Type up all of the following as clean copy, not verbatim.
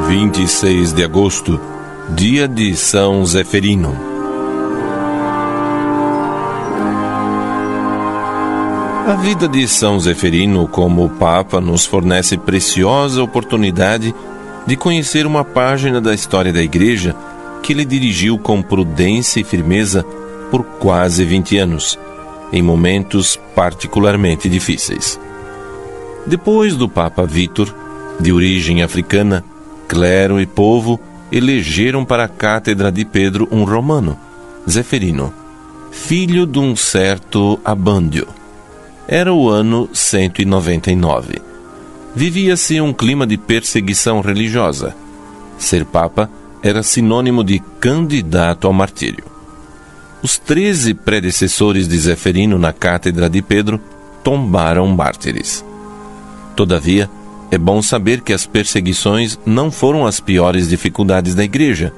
26 de agosto, dia de São Zeferino. A vida de São Zeferino como Papa nos fornece preciosa oportunidade de conhecer uma página da história da Igreja que ele dirigiu com prudência e firmeza por quase 20 anos, em momentos particularmente difíceis. Depois do Papa Vítor, de origem africana, clero e povo elegeram para a cátedra de Pedro um romano, Zeferino, filho de um certo Abândio. Era o ano 199. Vivia-se um clima de perseguição religiosa. Ser papa era sinônimo de candidato ao martírio. Os 13 predecessores de Zeferino na cátedra de Pedro tombaram mártires. Todavia, é bom saber que as perseguições não foram as piores dificuldades da Igreja.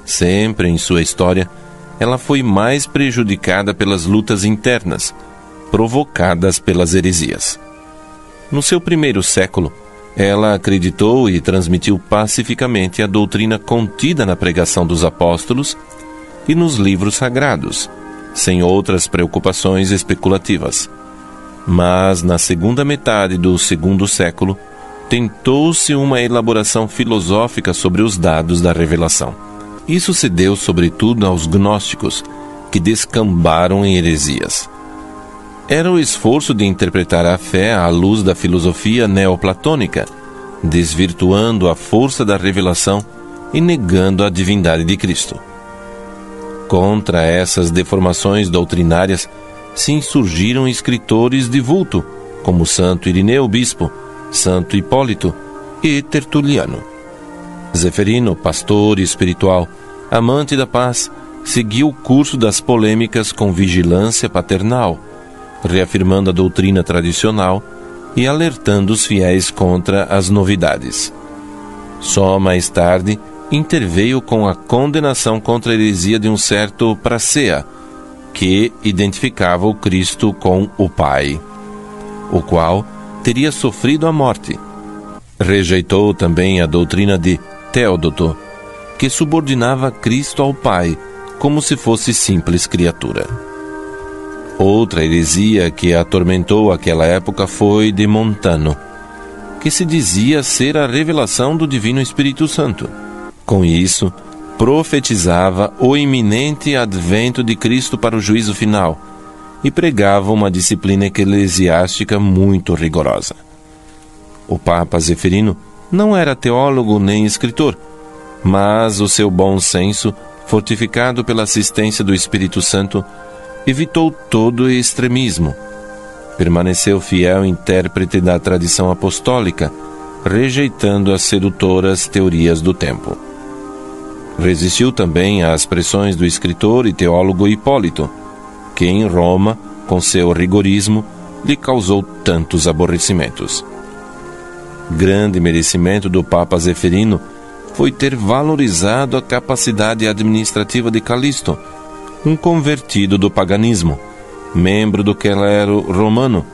Sempre em sua história, ela foi mais prejudicada pelas lutas internas, provocadas pelas heresias. No seu primeiro século, ela acreditou e transmitiu pacificamente a doutrina contida na pregação dos apóstolos e nos livros sagrados, sem outras preocupações especulativas. Mas, na segunda metade do segundo século, tentou-se uma elaboração filosófica sobre os dados da revelação. Isso se deu sobretudo aos gnósticos, que descambaram em heresias. Era o esforço de interpretar a fé à luz da filosofia neoplatônica, desvirtuando a força da revelação e negando a divindade de Cristo. Contra essas deformações doutrinárias se insurgiram escritores de vulto, como Santo Irineu Bispo, Santo Hipólito e Tertuliano. Zeferino, pastor espiritual, amante da paz, seguiu o curso das polêmicas com vigilância paternal, reafirmando a doutrina tradicional e alertando os fiéis contra as novidades. Só mais tarde interveio com a condenação contra a heresia de um certo Pracea, que identificava o Cristo com o Pai, o qual teria sofrido a morte. Rejeitou também a doutrina de Teódoto, que subordinava Cristo ao Pai, como se fosse simples criatura. Outra heresia que atormentou aquela época foi de Montano, que se dizia ser a revelação do Divino Espírito Santo. Com isso, profetizava o iminente advento de Cristo para o juízo final e pregava uma disciplina eclesiástica muito rigorosa. O Papa Zeferino não era teólogo nem escritor, mas o seu bom senso, fortificado pela assistência do Espírito Santo, evitou todo extremismo. Permaneceu fiel intérprete da tradição apostólica, rejeitando as sedutoras teorias do tempo. Resistiu também às pressões do escritor e teólogo Hipólito, que em Roma, com seu rigorismo, lhe causou tantos aborrecimentos. Grande merecimento do Papa Zeferino foi ter valorizado a capacidade administrativa de Calixto, um convertido do paganismo, membro do clero romano,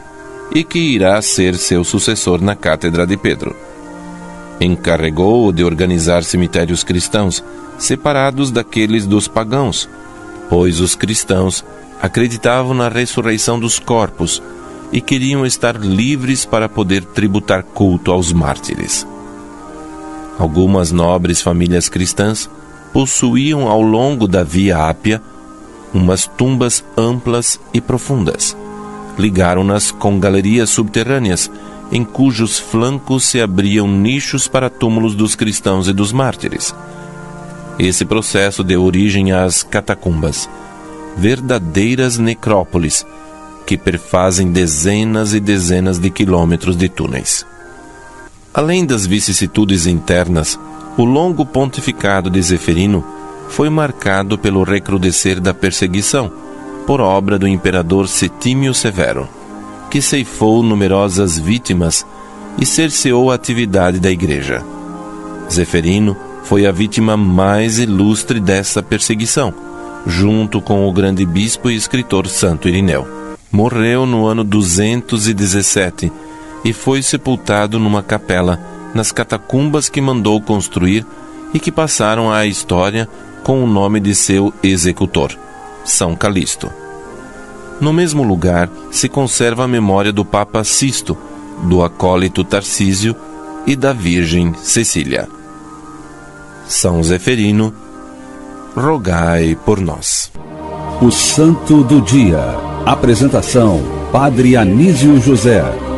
e que irá ser seu sucessor na cátedra de Pedro. Encarregou-o de organizar cemitérios cristãos, separados daqueles dos pagãos, pois os cristãos acreditavam na ressurreição dos corpos e queriam estar livres para poder tributar culto aos mártires. Algumas nobres famílias cristãs possuíam ao longo da Via Ápia umas tumbas amplas e profundas. Ligaram-nas com galerias subterrâneas, em cujos flancos se abriam nichos para túmulos dos cristãos e dos mártires. Esse processo deu origem às catacumbas, verdadeiras necrópolis, que perfazem dezenas e dezenas de quilômetros de túneis. Além das vicissitudes internas, o longo pontificado de Zeferino foi marcado pelo recrudescer da perseguição, por obra do imperador Setímio Severo, que ceifou numerosas vítimas e cerceou a atividade da Igreja. Zeferino foi a vítima mais ilustre dessa perseguição, junto com o grande bispo e escritor Santo Irineu. Morreu no ano 217 e foi sepultado numa capela nas catacumbas que mandou construir e que passaram à história com o nome de seu executor, São Calixto. No mesmo lugar se conserva a memória do Papa Sisto, do acólito Tarcísio e da Virgem Cecília. São Zeferino, rogai por nós. O Santo do Dia. Apresentação: Padre Anísio José.